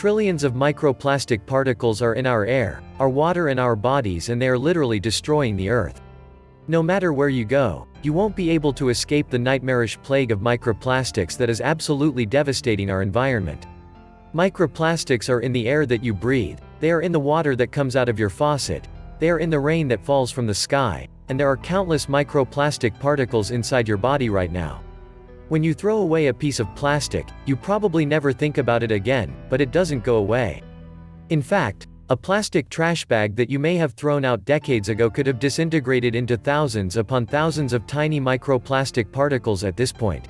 Trillions of microplastic particles are in our air, our water and our bodies, and they are literally destroying the Earth. No matter where you go, you won't be able to escape the nightmarish plague of microplastics that is absolutely devastating our environment. Microplastics are in the air that you breathe, they are in the water that comes out of your faucet, they are in the rain that falls from the sky, and there are countless microplastic particles inside your body right now. When you throw away a piece of plastic, you probably never think about it again, but it doesn't go away. In fact, a plastic trash bag that you may have thrown out decades ago could have disintegrated into thousands upon thousands of tiny microplastic particles at this point.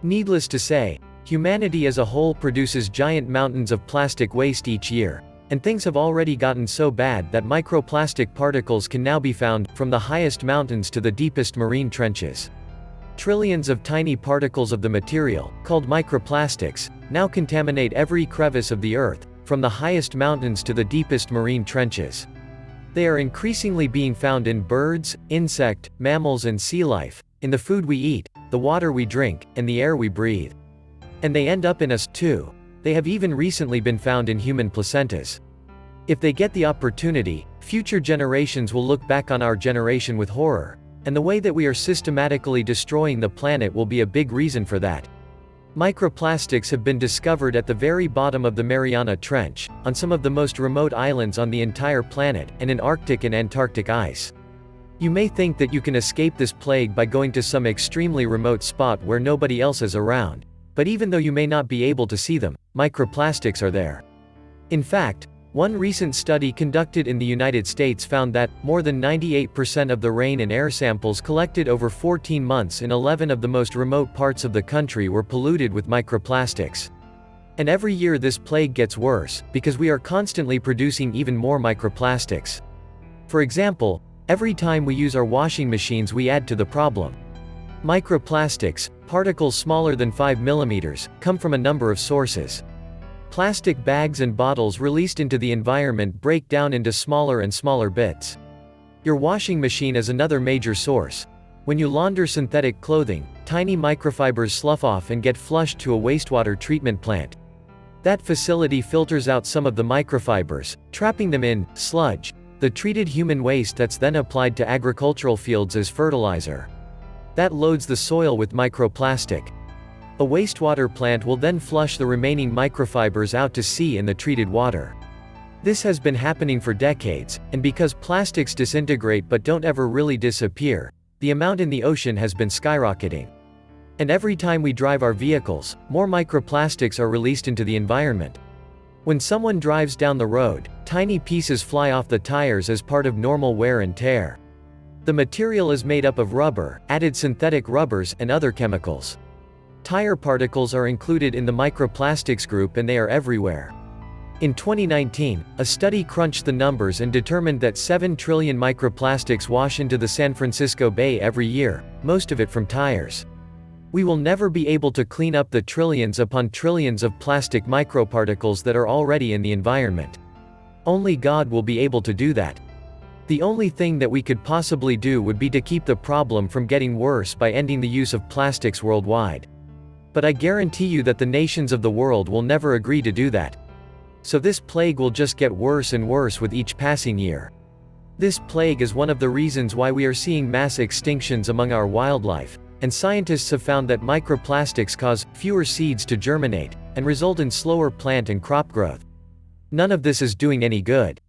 Needless to say, humanity as a whole produces giant mountains of plastic waste each year, and things have already gotten so bad that microplastic particles can now be found from the highest mountains to the deepest marine trenches. Trillions of tiny particles of the material, called microplastics, now contaminate every crevice of the Earth, from the highest mountains to the deepest marine trenches. They are increasingly being found in birds, insect, mammals and sea life, in the food we eat, the water we drink, and the air we breathe. And they end up in us, too. They have even recently been found in human placentas. If they get the opportunity, future generations will look back on our generation with horror. And the way that we are systematically destroying the planet will be a big reason for that. Microplastics have been discovered at the very bottom of the Mariana Trench, on some of the most remote islands on the entire planet, and in Arctic and Antarctic ice. You may think that you can escape this plague by going to some extremely remote spot where nobody else is around, but even though you may not be able to see them, microplastics are there. In fact, one recent study conducted in the United States found that, more than 98% of the rain and air samples collected over 14 months in 11 of the most remote parts of the country were polluted with microplastics. And every year this plague gets worse, because we are constantly producing even more microplastics. For example, every time we use our washing machines we add to the problem. Microplastics, particles smaller than 5 mm, come from a number of sources. Plastic bags and bottles released into the environment break down into smaller and smaller bits. Your washing machine is another major source. When you launder synthetic clothing, tiny microfibers slough off and get flushed to a wastewater treatment plant. That facility filters out some of the microfibers, trapping them in sludge, the treated human waste that's then applied to agricultural fields as fertilizer. That loads the soil with microplastic. A wastewater plant will then flush the remaining microfibers out to sea in the treated water. This has been happening for decades, and because plastics disintegrate but don't ever really disappear, the amount in the ocean has been skyrocketing. And every time we drive our vehicles, more microplastics are released into the environment. When someone drives down the road, tiny pieces fly off the tires as part of normal wear and tear. The material is made up of rubber, added synthetic rubbers, and other chemicals. Tire particles are included in the microplastics group and they are everywhere. In 2019, a study crunched the numbers and determined that 7 trillion microplastics wash into the San Francisco Bay every year, most of it from tires. We will never be able to clean up the trillions upon trillions of plastic microparticles that are already in the environment. Only God will be able to do that. The only thing that we could possibly do would be to keep the problem from getting worse by ending the use of plastics worldwide. But I guarantee you that the nations of the world will never agree to do that. So this plague will just get worse and worse with each passing year. This plague is one of the reasons why we are seeing mass extinctions among our wildlife, and scientists have found that microplastics cause fewer seeds to germinate, and result in slower plant and crop growth. None of this is doing any good.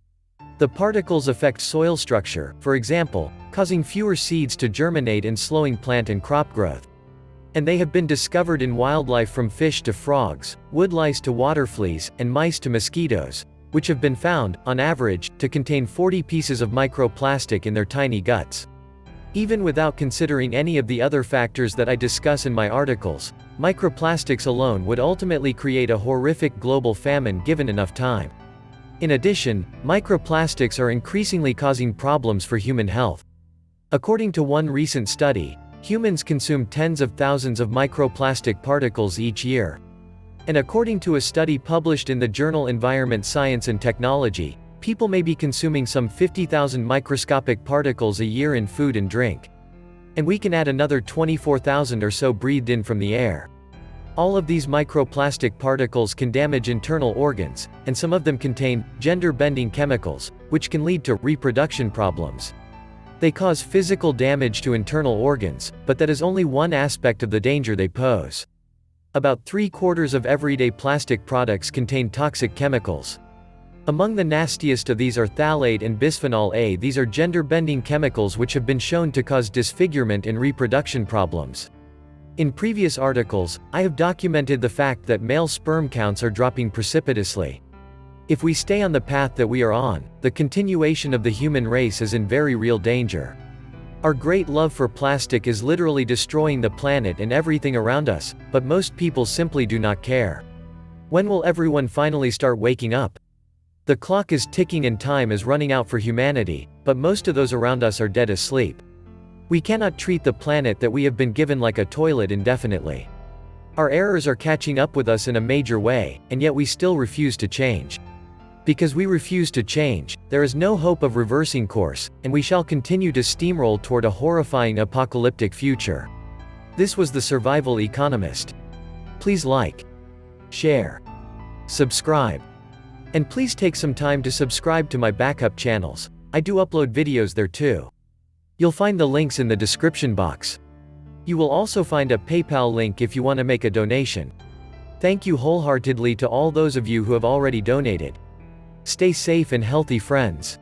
The particles affect soil structure, for example, causing fewer seeds to germinate and slowing plant and crop growth. And they have been discovered in wildlife from fish to frogs, woodlice to water fleas, and mice to mosquitoes, which have been found, on average, to contain 40 pieces of microplastic in their tiny guts. Even without considering any of the other factors that I discuss in my articles, microplastics alone would ultimately create a horrific global famine given enough time. In addition, microplastics are increasingly causing problems for human health. According to one recent study, humans consume tens of thousands of microplastic particles each year. And according to a study published in the journal Environment Science and Technology, people may be consuming some 50,000 microscopic particles a year in food and drink. And we can add another 24,000 or so breathed in from the air. All of these microplastic particles can damage internal organs, and some of them contain gender-bending chemicals, which can lead to reproduction problems. They cause physical damage to internal organs, but that is only one aspect of the danger they pose. About 3/4 of everyday plastic products contain toxic chemicals. Among the nastiest of these are phthalate and bisphenol A. These are gender-bending chemicals which have been shown to cause disfigurement and reproduction problems. In previous articles, I have documented the fact that male sperm counts are dropping precipitously. If we stay on the path that we are on, the continuation of the human race is in very real danger. Our great love for plastic is literally destroying the planet and everything around us, but most people simply do not care. When will everyone finally start waking up? The clock is ticking and time is running out for humanity, but most of those around us are dead asleep. We cannot treat the planet that we have been given like a toilet indefinitely. Our errors are catching up with us in a major way, and yet we still refuse to change. Because we refuse to change, there is no hope of reversing course, and we shall continue to steamroll toward a horrifying apocalyptic future. This was The Survival Economist. Please like, share, subscribe. And please take some time to subscribe to my backup channels. I do upload videos there too. You'll find the links in the description box. You will also find a PayPal link if you want to make a donation. Thank you wholeheartedly to all those of you who have already donated. Stay safe and healthy, friends.